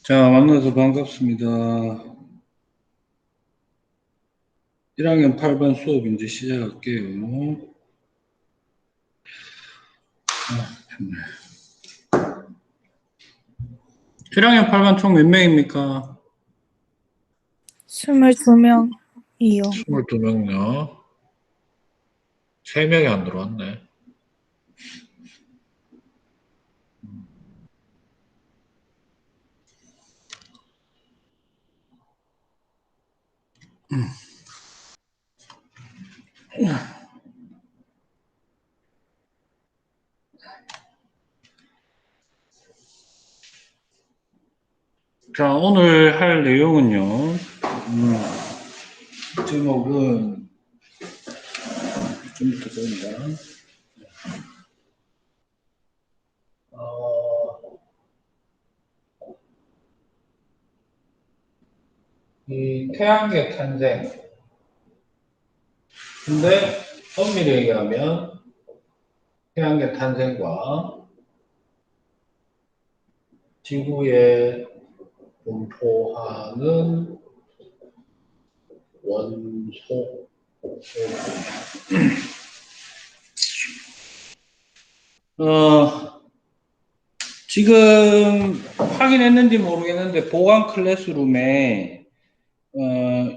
자, 만나서 반갑습니다. 1학년 8반 수업 이제 시작할게요. 1학년 8반 총 몇 명입니까? 22명이요. 22명이요. 3명이 안 들어왔네. 자, 오늘 할 내용은요. 제목은 좀 더봅니다. 이 태양계 탄생. 근데 엄밀히 얘기하면 태양계 탄생과 지구에 분포하는 원소. 지금 확인했는지 모르겠는데 보안 클래스룸에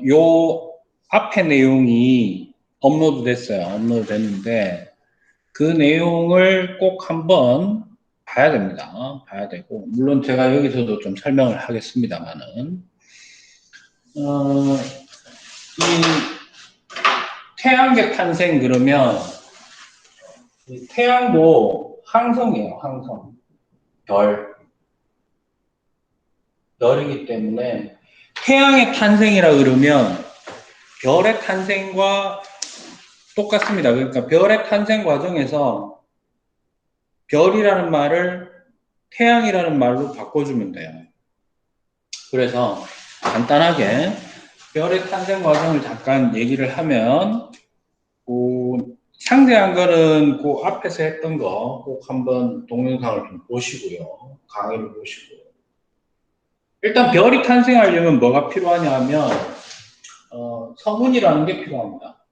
요 앞에 내용이 업로드 됐어요. 업로드 됐는데 그 내용을 꼭 한번 봐야 됩니다. 봐야 되고 물론 제가 여기서도 좀 설명을 하겠습니다만은 이 태양계 탄생 그러면 이 태양도 항성이에요. 항성. 별이기 때문에 태양의 탄생이라 그러면 별의 탄생과 똑같습니다. 그러니까 별의 탄생 과정에서 별이라는 말을 태양이라는 말로 바꿔주면 돼요. 그래서 간단하게 별의 탄생 과정을 잠깐 얘기를 하면 상세한 거는 그 앞에서 했던 거 꼭 한번 동영상을 좀 보시고요. 강의를 보시고 일단 별이 탄생하려면 뭐가 필요하냐 하면 성운이라는 게 필요합니다.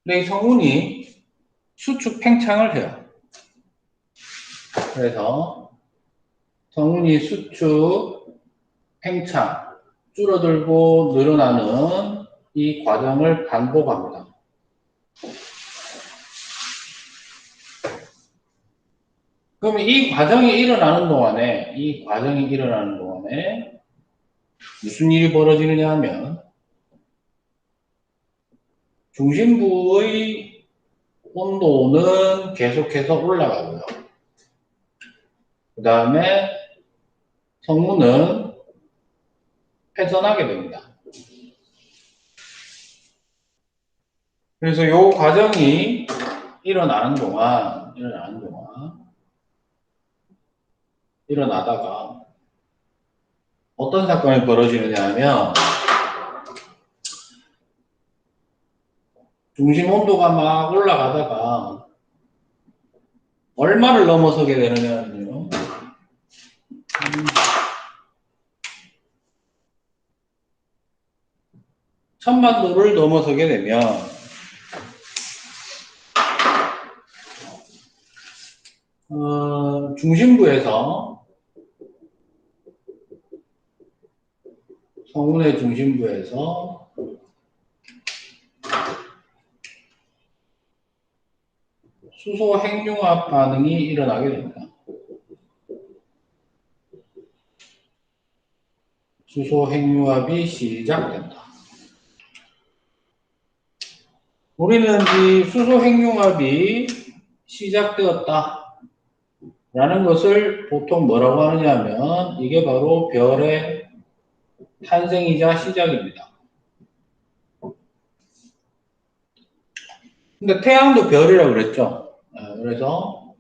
근데 이 성운이 수축 팽창을 해요. 그래서 성운이 수축, 팽창, 줄어들고 늘어나는 이 과정을 반복합니다. 그럼 이 과정이 일어나는 동안에 무슨 일이 벌어지느냐 하면 중심부의 온도는 계속해서 올라가고요. 그 다음에 성운은 훼손하게 됩니다. 그래서 이 과정이 일어나다가 어떤 사건이 벌어지느냐 하면 중심 온도가 막 올라가다가 얼마를 넘어서게 되느냐면요. 1000만도를 넘어서게 되면 중심부에서 성운의 중심부에서 수소 핵융합 반응이 일어나게 됩니다. 수소 핵융합이 시작된다. 우리는 이 수소 핵융합이 시작되었다 라는 것을 보통 뭐라고 하느냐 하면 이게 바로 별의 탄생이자 시작입니다. 근데 태양도 별이라고 그랬죠. 그래서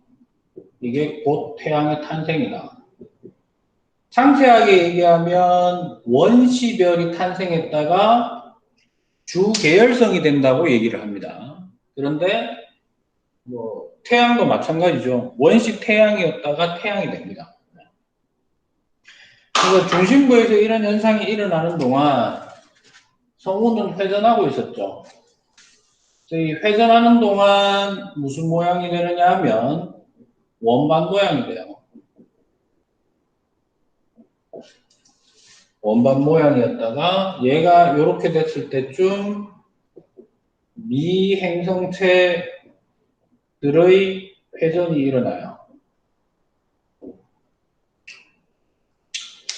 이게 곧 태양의 탄생이다. 상세하게 얘기하면 원시별이 탄생했다가 주계열성이 된다고 얘기를 합니다. 그런데 뭐 태양도 마찬가지죠. 원시 태양이었다가 태양이 됩니다. 그래서 중심부에서 이런 현상이 일어나는 동안 성운은 회전하고 있었죠. 이 회전하는 동안 무슨 모양이 되느냐 하면 원반 모양이 돼요. 원반 모양이었다가 얘가 이렇게 됐을 때쯤 미행성체들의 회전이 일어나요.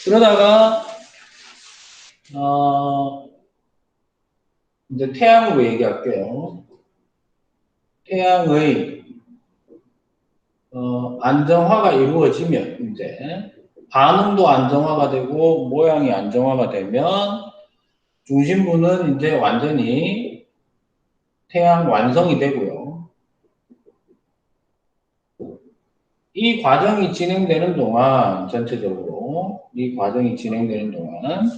그러다가 이제 태양으로 얘기할게요. 태양의 안정화가 이루어지면 이제 반응도 안정화가 되고 모양이 안정화가 되면 중심부는 이제 완전히 태양 완성이 되고요. 이 과정이 진행되는 동안 전체적으로 이 과정이 진행되는 동안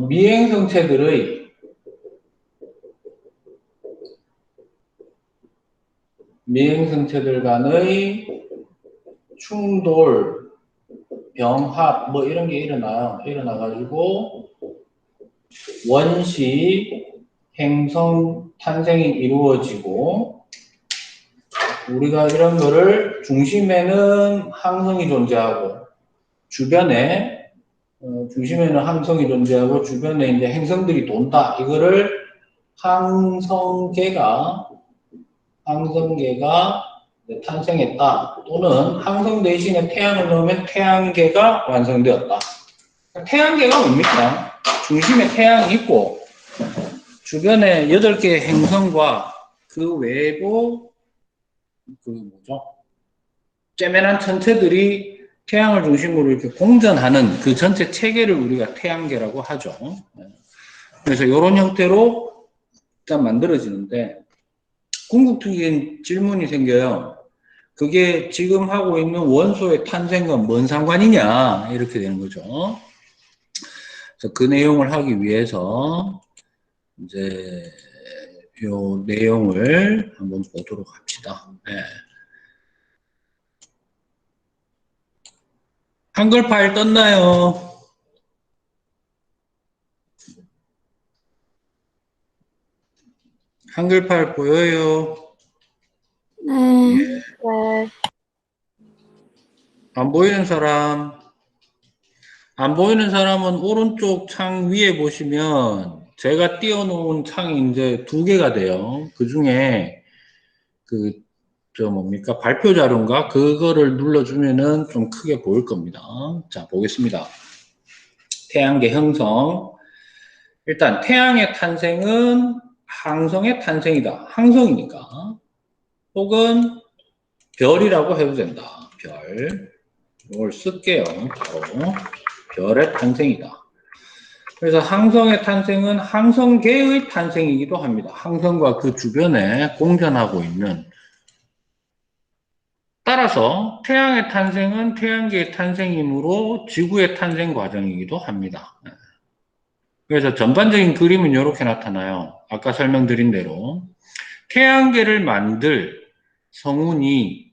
미행성체들 간의 충돌, 병합 뭐 이런 게 일어나요. 일어나가지고 원시 행성 탄생이 이루어지고 우리가 이런 거를 중심에는 항성이 존재하고 주변에 중심에는 항성이 존재하고 주변에 이제 행성들이 돈다. 이거를 항성계가 탄생했다. 또는 항성 대신에 태양을 넣으면 태양계가 완성되었다. 태양계가 뭡니까? 중심에 태양이 있고 주변에 8개의 행성과 그 외에도 쬐매난 천체들이 태양을 중심으로 이렇게 공전하는 그 전체 체계를 우리가 태양계라고 하죠. 그래서 이런 형태로 일단 만들어지는데 궁극적인 질문이 생겨요. 그게 지금 하고 있는 원소의 탄생과 뭔 상관이냐 이렇게 되는 거죠. 그래서 그 내용을 하기 위해서 이제 요 내용을 한번 보도록 합시다. 네. 한글 파일 떴나요? 한글 파일 보여요? 네. 네. 안 보이는 사람? 안 보이는 사람은 오른쪽 창 위에 보시면 제가 띄워놓은 창이 이제 2개가 돼요. 그 중에 뭡니까? 발표 자료인가? 그거를 눌러주면은 좀 크게 보일 겁니다. 자, 보겠습니다. 태양계 형성. 일단 태양의 탄생은 항성의 탄생이다. 항성이니까. 혹은 별이라고 해도 된다. 별. 이걸 쓸게요. 바로. 별의 탄생이다. 그래서 항성의 탄생은 항성계의 탄생이기도 합니다. 항성과 그 주변에 공전하고 있는. 따라서 태양의 탄생은 태양계의 탄생이므로 지구의 탄생 과정이기도 합니다. 그래서 전반적인 그림은 이렇게 나타나요. 아까 설명드린 대로 태양계를 만들 성운이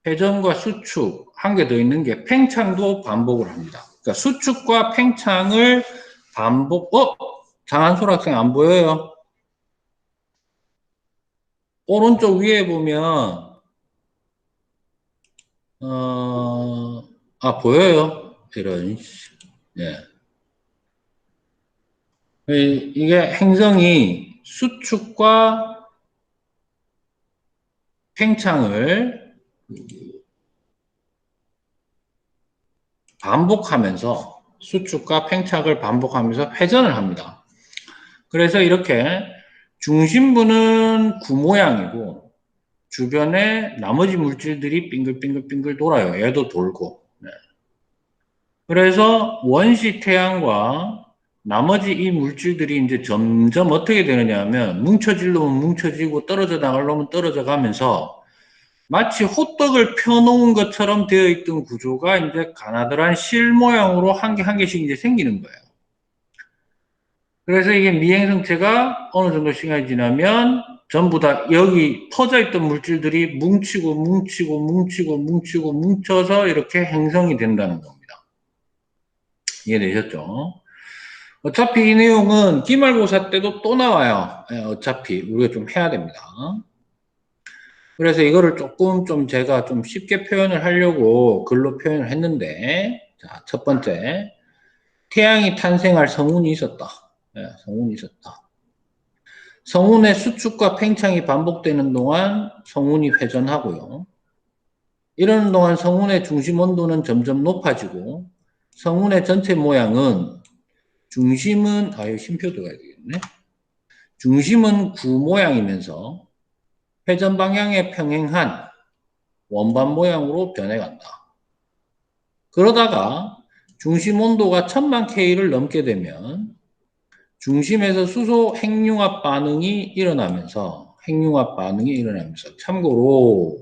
회전과 수축, 한 개 더 있는 게 팽창도 반복을 합니다. 그러니까 수축과 팽창을 장한솔 학생 안 보여요? 오른쪽 위에 보면 보여요? 이런. 예. 이게 행성이 수축과 팽창을 반복하면서 수축과 팽창을 반복하면서 회전을 합니다. 그래서 이렇게 중심부는 구 모양이고 주변에 나머지 물질들이 빙글빙글빙글 돌아요. 얘도 돌고. 네. 그래서 원시 태양과 나머지 이 물질들이 이제 점점 어떻게 되느냐 하면 뭉쳐지려면 뭉쳐지고 떨어져 나가려면 떨어져 가면서 마치 호떡을 펴놓은 것처럼 되어 있던 구조가 이제 가나다란 실 모양으로 한 개 한 개씩 이제 생기는 거예요. 그래서 이게 미행성체가 어느 정도 시간이 지나면 전부 다 여기 퍼져 있던 물질들이 뭉쳐서 이렇게 행성이 된다는 겁니다. 이해되셨죠? 어차피 이 내용은 기말고사 때도 또 나와요. 예, 어차피 우리가 좀 해야 됩니다. 그래서 이거를 조금 좀 제가 좀 쉽게 표현을 하려고 글로 표현을 했는데, 자, 첫 번째, 태양이 탄생할 성운이 있었다. 예, 성운이 있었다. 성운의 수축과 팽창이 반복되는 동안 성운이 회전하고요. 이러는 동안 성운의 중심 온도는 점점 높아지고, 성운의 전체 모양은 중심은, 이거 심표 들어가야 되겠네. 중심은 구 모양이면서 회전 방향에 평행한 원반 모양으로 변해간다. 그러다가 중심 온도가 1000만 K를 넘게 되면 중심에서 수소 핵융합 반응이 일어나면서 참고로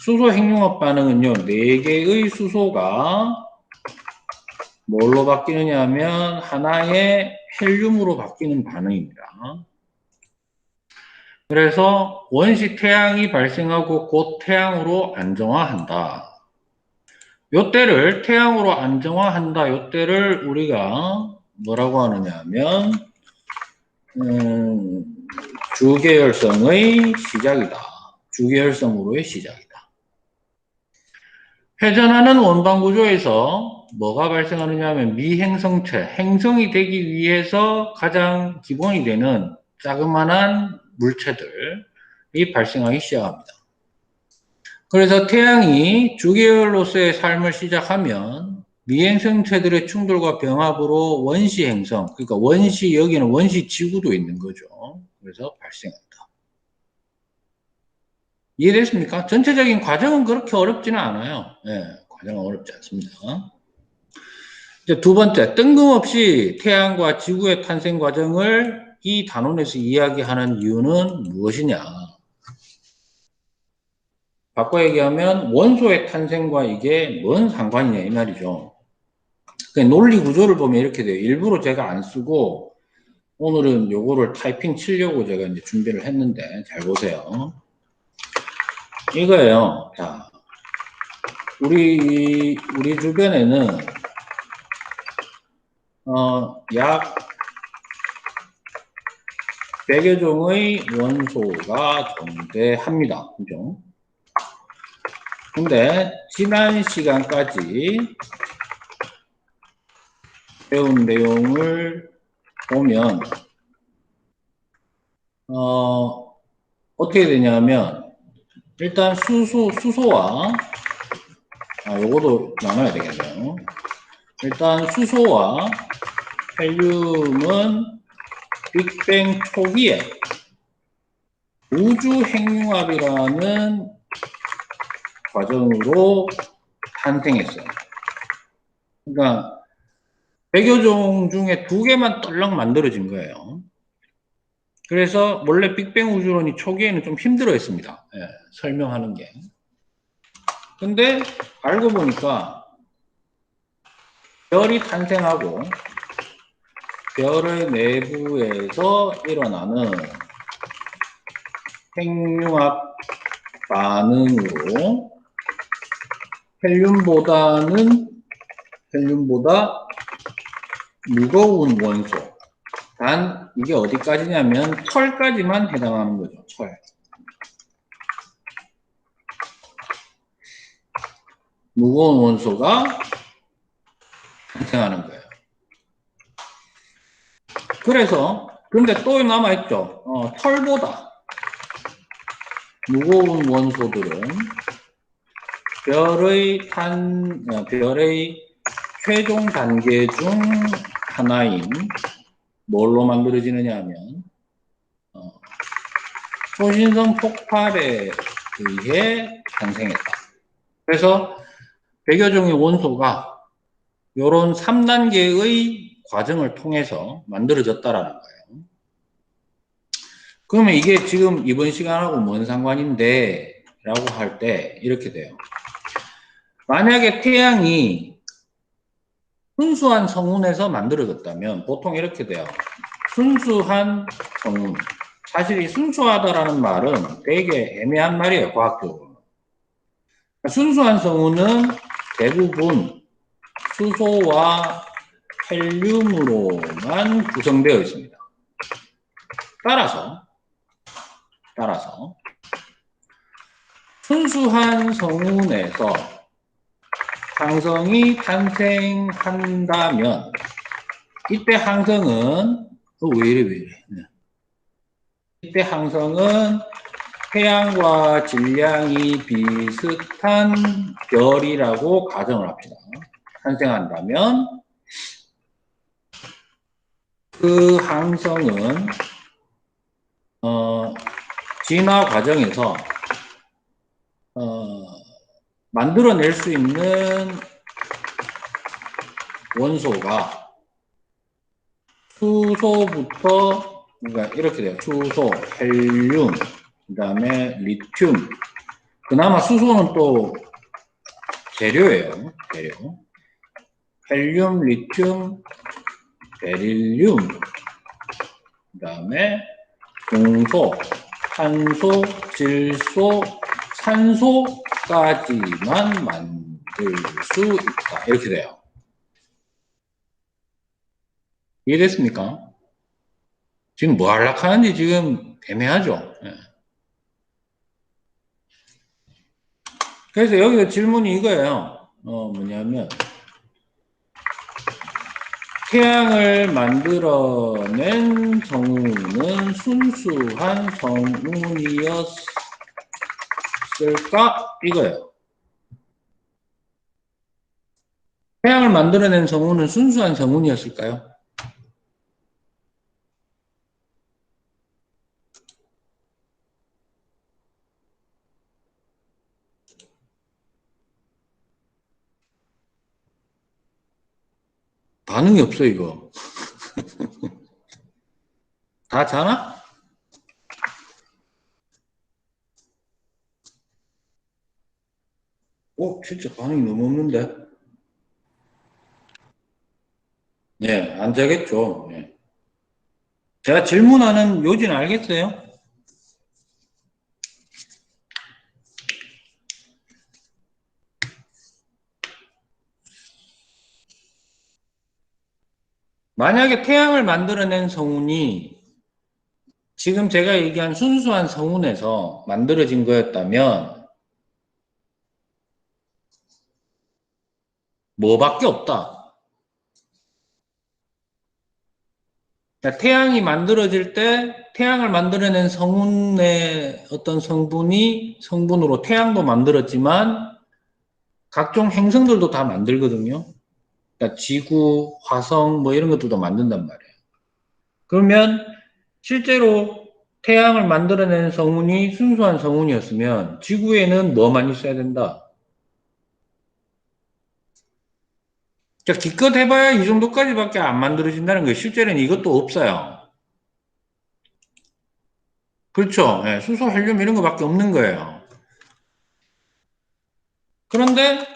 수소 핵융합 반응은요, 4개의 수소가 뭘로 바뀌느냐 하면 하나의 헬륨으로 바뀌는 반응입니다. 그래서 원시 태양이 발생하고 곧 태양으로 안정화한다. 요때를 태양으로 안정화한다. 요때를 우리가 뭐라고 하느냐 하면 주계열성의 시작이다. 주계열성으로의 시작이다. 회전하는 원반 구조에서 뭐가 발생하느냐 하면 미행성체, 행성이 되기 위해서 가장 기본이 되는 자그마한 물체들이 발생하기 시작합니다. 그래서 태양이 주계열로서의 삶을 시작하면 미행성체들의 충돌과 병합으로 원시 행성, 그러니까 여기는 원시 지구도 있는 거죠. 그래서 발생한다. 이해됐습니까? 전체적인 과정은 그렇게 어렵지는 않아요. 네, 과정은 어렵지 않습니다. 이제 두 번째, 뜬금없이 태양과 지구의 탄생 과정을 이 단원에서 이야기하는 이유는 무엇이냐? 바꿔 얘기하면 원소의 탄생과 이게 뭔 상관이냐 이 말이죠. 논리 구조를 보면 이렇게 돼요. 일부러 제가 안 쓰고 오늘은 요거를 타이핑 치려고 제가 이제 준비를 했는데 잘 보세요. 이거예요. 자, 우리 주변에는 약 100여 종의 원소가 존재합니다. 그죠? 근데 지난 시간까지 배운 내용을 보면 어떻게 되냐면 일단 수소와 요거도 나눠야 되겠네요. 일단 수소와 헬륨은 빅뱅 초기에 우주 핵융합이라는 과정으로 탄생했어요. 그러니까 100여 종 중에 2개만 떨렁 만들어진 거예요. 그래서 원래 빅뱅 우주론이 초기에는 좀 힘들어 했습니다. 예, 설명하는 게. 근데 알고 보니까 별이 탄생하고 별의 내부에서 일어나는 핵융합 반응으로 헬륨보다 무거운 원소. 단 이게 어디까지냐면 철까지만 해당하는 거죠. 철. 무거운 원소가 탄생하는 거예요. 그래서 근데 또 남아있죠. 철보다 무거운 원소들은 별의 최종 단계 중 하나인 뭘로 만들어지느냐 하면 초신성 폭발에 의해 탄생했다. 그래서 100여 종의 원소가 이런 3단계의 과정을 통해서 만들어졌다라는 거예요. 그러면 이게 지금 이번 시간하고 뭔 상관인데? 라고 할 때 이렇게 돼요. 만약에 태양이 순수한 성운에서 만들어졌다면 보통 이렇게 돼요. 순수한 성운. 사실 이 순수하다라는 말은 되게 애매한 말이에요, 과학적으로. 순수한 성운은 대부분 수소와 헬륨으로만 구성되어 있습니다. 따라서 순수한 성운에서 항성이 탄생한다면 이때 항성은 왜 이래 네. 이때 항성은 태양과 질량이 비슷한 별이라고 가정을 합시다. 탄생한다면 그 항성은 진화 과정에서 만들어낼 수 있는 원소가 수소부터, 그러니까 이렇게 돼요. 수소, 헬륨, 그 다음에 리튬. 그나마 수소는 또 재료예요. 재료. 헬륨, 리튬, 베릴륨, 그 다음에 동소, 탄소, 질소, 산소까지만 만들 수 있다. 이렇게 돼요. 이해됐습니까? 지금 뭐 하려고 하는지 지금 애매하죠? 예. 그래서 여기서 질문이 이거예요. 뭐냐면, 태양을 만들어낸 성운은 순수한 성운이었을까? 이거예요. 태양을 만들어낸 성운은 순수한 성운이었을까요? 반응이 없어, 이거. 다 자나? 진짜 반응이 너무 없는데? 네, 안 자겠죠. 네. 제가 질문하는 요지는 알겠어요? 만약에 태양을 만들어낸 성운이 지금 제가 얘기한 순수한 성운에서 만들어진 거였다면 뭐밖에 없다. 그러니까 태양이 만들어질 때 태양을 만들어낸 성운의 어떤 성분으로 태양도 만들었지만 각종 행성들도 다 만들거든요. 그러니까 지구, 화성 뭐 이런 것들도 만든단 말이에요. 그러면 실제로 태양을 만들어낸 성운이 순수한 성운이었으면 지구에는 뭐만 있어야 된다? 그러니까 기껏 해봐야 이 정도까지밖에 안 만들어진다는 거예요. 실제로는 이것도 없어요. 그렇죠. 예, 수소, 헬륨 이런 거밖에 없는 거예요. 그런데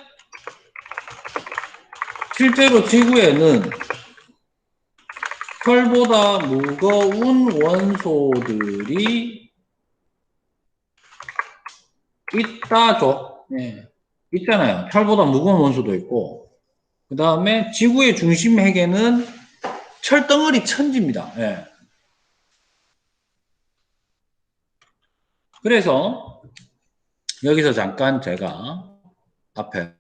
실제로 지구에는 철보다 무거운 원소들이 있다죠. 예, 있잖아요. 철보다 무거운 원소도 있고, 그 다음에 지구의 중심 핵에는 철덩어리 천지입니다. 예. 그래서 여기서 잠깐 제가 앞에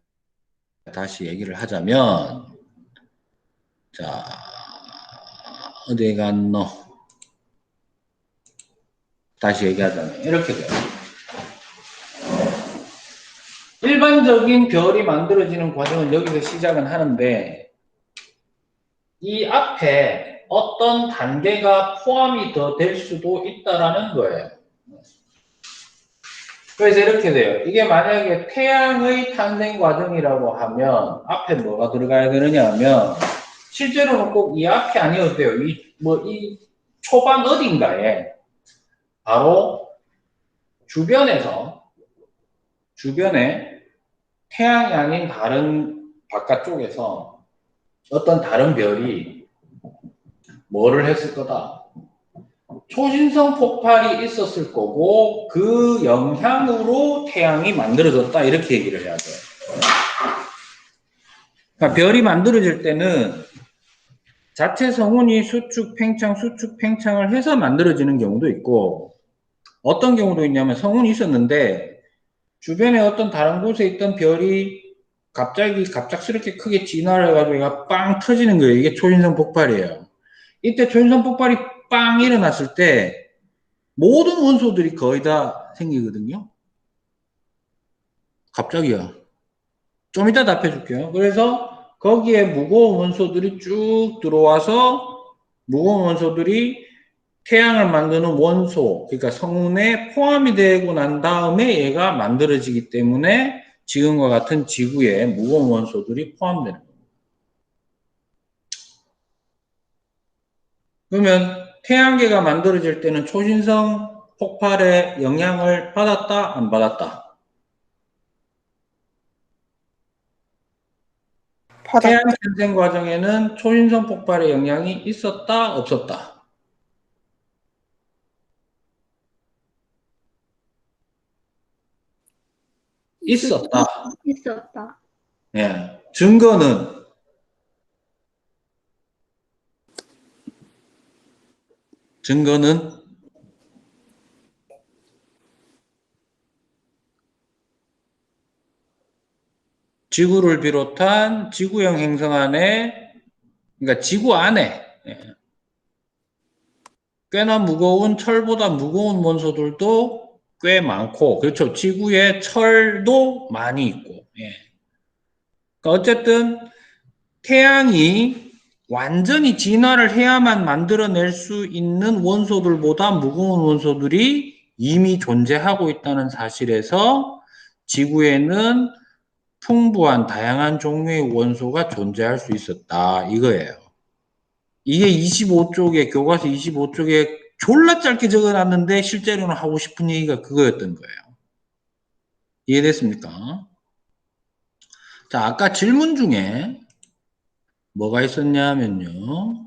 다시 얘기를 하자면, 자, 어디 갔노? 다시 얘기하자면 이렇게 돼요. 일반적인 별이 만들어지는 과정은 여기서 시작은 하는데 이 앞에 어떤 단계가 포함이 더 될 수도 있다라는 거예요. 그래서 이렇게 돼요. 이게 만약에 태양의 탄생 과정이라고 하면 앞에 뭐가 들어가야 되느냐 하면 실제로는 꼭 이 앞이 아니어도 돼요. 이 초반 어딘가에 바로 주변에 태양이 아닌 다른 바깥쪽에서 어떤 다른 별이 뭐를 했을 거다. 초신성 폭발이 있었을 거고 그 영향으로 태양이 만들어졌다 이렇게 얘기를 해야 돼요. 그러니까 별이 만들어질 때는 자체 성운이 수축, 팽창, 수축, 팽창을 해서 만들어지는 경우도 있고 어떤 경우도 있냐면 성운이 있었는데 주변에 어떤 다른 곳에 있던 별이 갑작스럽게 크게 진화를 해가지고 얘가 빵 터지는 거예요. 이게 초신성 폭발이에요. 이때 초신성 폭발이 빵 일어났을 때 모든 원소들이 거의 다 생기거든요. 갑자기야. 좀 이따 답해 줄게요. 그래서 거기에 무거운 원소들이 쭉 들어와서 무거운 원소들이 태양을 만드는 원소, 그러니까 성운에 포함이 되고 난 다음에 얘가 만들어지기 때문에 지금과 같은 지구에 무거운 원소들이 포함되는 겁니다. 그러면 태양계가 만들어질 때는 초신성 폭발의 영향을 받았다, 안 받았다? 태양 받았다. 탄생 과정에는 초신성 폭발의 영향이 있었다, 없었다? 있었다. 있었다. 예. 증거는 지구를 비롯한 지구형 행성 안에, 그러니까 지구 안에 꽤나 무거운 철보다 무거운 원소들도 꽤 많고, 그렇죠. 지구에 철도 많이 있고. 예. 그러니까 어쨌든 태양이 완전히 진화를 해야만 만들어낼 수 있는 원소들보다 무거운 원소들이 이미 존재하고 있다는 사실에서 지구에는 풍부한 다양한 종류의 원소가 존재할 수 있었다 이거예요. 이게 25쪽에 교과서 25쪽에 졸라 짧게 적어놨는데 실제로는 하고 싶은 얘기가 그거였던 거예요. 이해됐습니까? 자, 아까 질문 중에 뭐가 있었냐면요.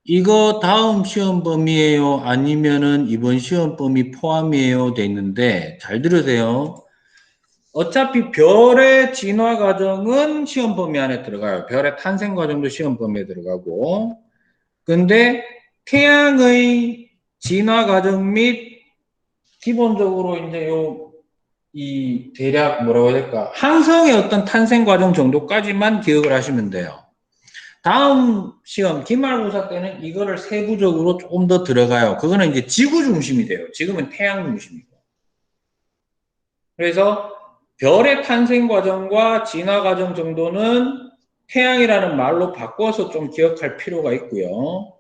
이거 다음 시험 범위예요? 아니면은 이번 시험 범위 포함이에요? 돼 있는데 잘 들으세요. 어차피 별의 진화 과정은 시험 범위 안에 들어가요. 별의 탄생 과정도 시험 범위에 들어가고. 근데 태양의 진화 과정 및 기본적으로 이제 이 대략 뭐라고 해야 될까? 항성의 어떤 탄생 과정 정도까지만 기억을 하시면 돼요. 다음 시험 기말고사 때는 이거를 세부적으로 조금 더 들어가요. 그거는 이제 지구 중심이 돼요. 지금은 태양 중심이고. 그래서 별의 탄생 과정과 진화 과정 정도는 태양이라는 말로 바꿔서 좀 기억할 필요가 있고요.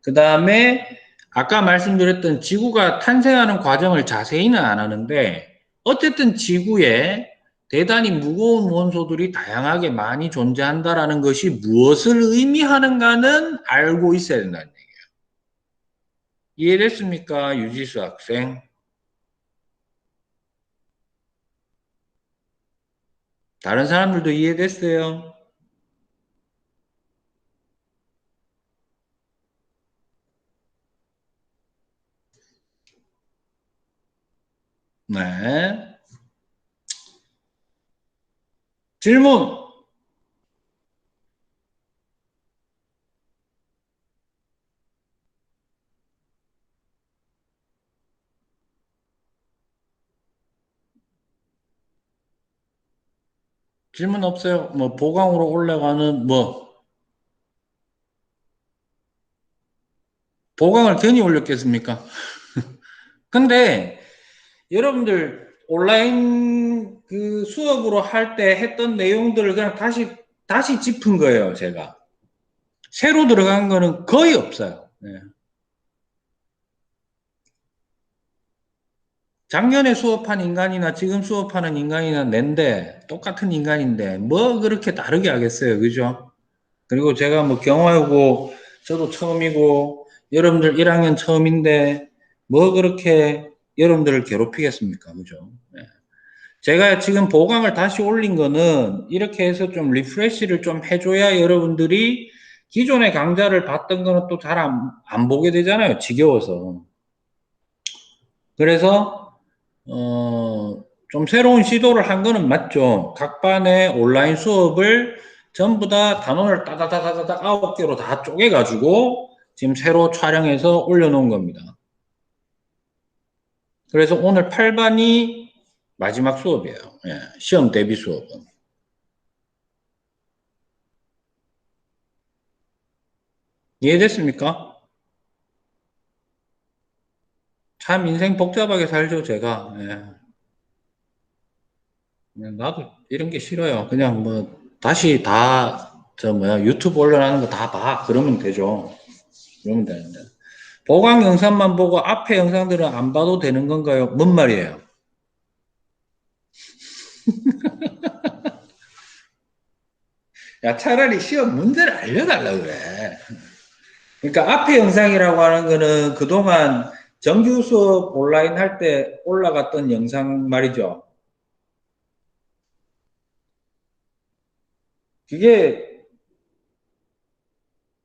그 다음에 아까 말씀드렸던 지구가 탄생하는 과정을 자세히는 안 하는데 어쨌든 지구에 대단히 무거운 원소들이 다양하게 많이 존재한다라는 것이 무엇을 의미하는가는 알고 있어야 된다는 얘기예요. 이해됐습니까? 유지수 학생. 다른 사람들도 이해됐어요? 네. 질문. 질문 없어요? 뭐 보강으로 올라가는 보강을 괜히 올렸겠습니까? 근데 여러분들 온라인 그 수업으로 할 때 했던 내용들을 그냥 다시 짚은 거예요, 제가. 새로 들어간 거는 거의 없어요. 네. 작년에 수업한 인간이나 지금 수업하는 인간이나 낸데 똑같은 인간인데 뭐 그렇게 다르게 하겠어요, 그죠? 그리고 제가 뭐 경화이고 저도 처음이고 여러분들 1학년 처음인데 뭐 그렇게 여러분들을 괴롭히겠습니까? 그죠? 네. 제가 지금 보강을 다시 올린 거는 이렇게 해서 좀 리프레시를 좀 해줘야 여러분들이 기존의 강좌를 봤던 거는 또 잘 안 보게 되잖아요. 지겨워서. 그래서, 좀 새로운 시도를 한 거는 맞죠. 각 반의 온라인 수업을 전부 다 단원을 따다다다다다 9개로 다 쪼개가지고 지금 새로 촬영해서 올려놓은 겁니다. 그래서 오늘 8반이 마지막 수업이에요. 예, 시험 대비 수업은. 이해됐습니까? 참 인생 복잡하게 살죠, 제가. 예. 나도 이런 게 싫어요. 그냥 뭐 다시 다 저 뭐야 유튜브 올려놓는 거 다 봐. 그러면 되죠. 그러면 되는데. 보강 영상만 보고 앞에 영상들은 안 봐도 되는 건가요? 뭔 말이에요? 야, 차라리 시험 문제를 알려달라 그래. 그러니까 앞에 영상이라고 하는 거는 그동안 정규 수업 온라인 할 때 올라갔던 영상 말이죠. 그게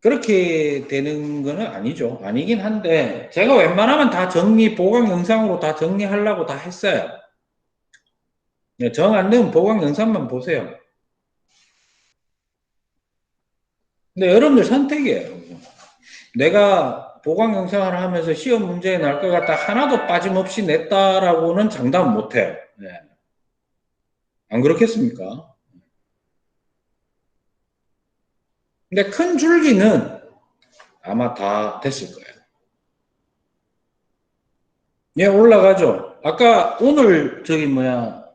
그렇게 되는 거는 아니죠. 아니긴 한데 제가 웬만하면 다 보강 영상으로 다 정리하려고 다 했어요. 정 안 되면 보강 영상만 보세요. 근데 여러분들 선택이에요. 내가 보강 영상을 하면서 시험 문제에 날 것 같다 하나도 빠짐없이 냈다라고는 장담 못해요. 네. 안 그렇겠습니까? 근데 큰 줄기는 아마 다 됐을 거예요. 예, 올라가죠. 아까 오늘 저기 뭐야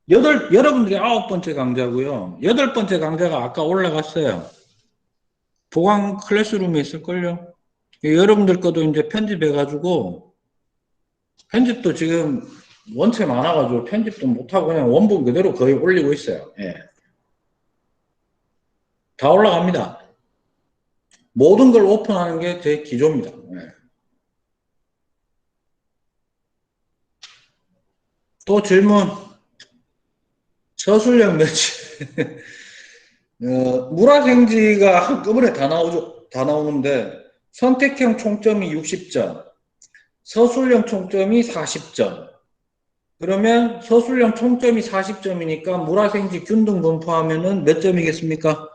여러분들이 9번째 강좌고요. 8번째 강좌가 아까 올라갔어요. 보강 클래스룸에 있을걸요. 여러분들 것도 이제 편집해가지고 편집도 지금 원체 많아가지고 편집도 못하고 그냥 원본 그대로 거의 올리고 있어요. 예. 다 올라갑니다. 모든 걸 오픈하는 게 제 기조입니다. 예. 또 질문. 서술형 며칠. 물화생지가 한꺼번에 다 나오죠. 다 나오는데 선택형 총점이 60점, 서술형 총점이 40점. 그러면 서술형 총점이 40점이니까 물화생지 균등 분포하면은 몇 점이겠습니까?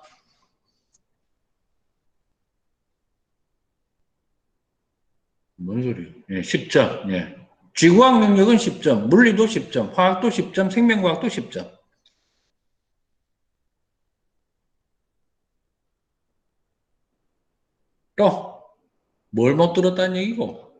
뭔 소리예요? 예, 10점. 예. 지구학 능력은 10점, 물리도 10점, 화학도 10점, 생명과학도 10점. 또, 뭘 못 들었다는 얘기고?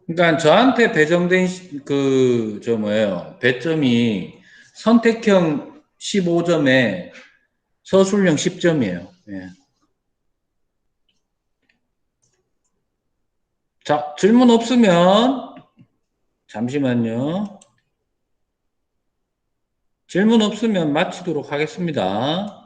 그러니까 저한테 배정된 저 뭐예요? 배점이 선택형 15점에 서술형 10점이에요. 예. 자, 질문 없으면 잠시만요. 질문 없으면 마치도록 하겠습니다.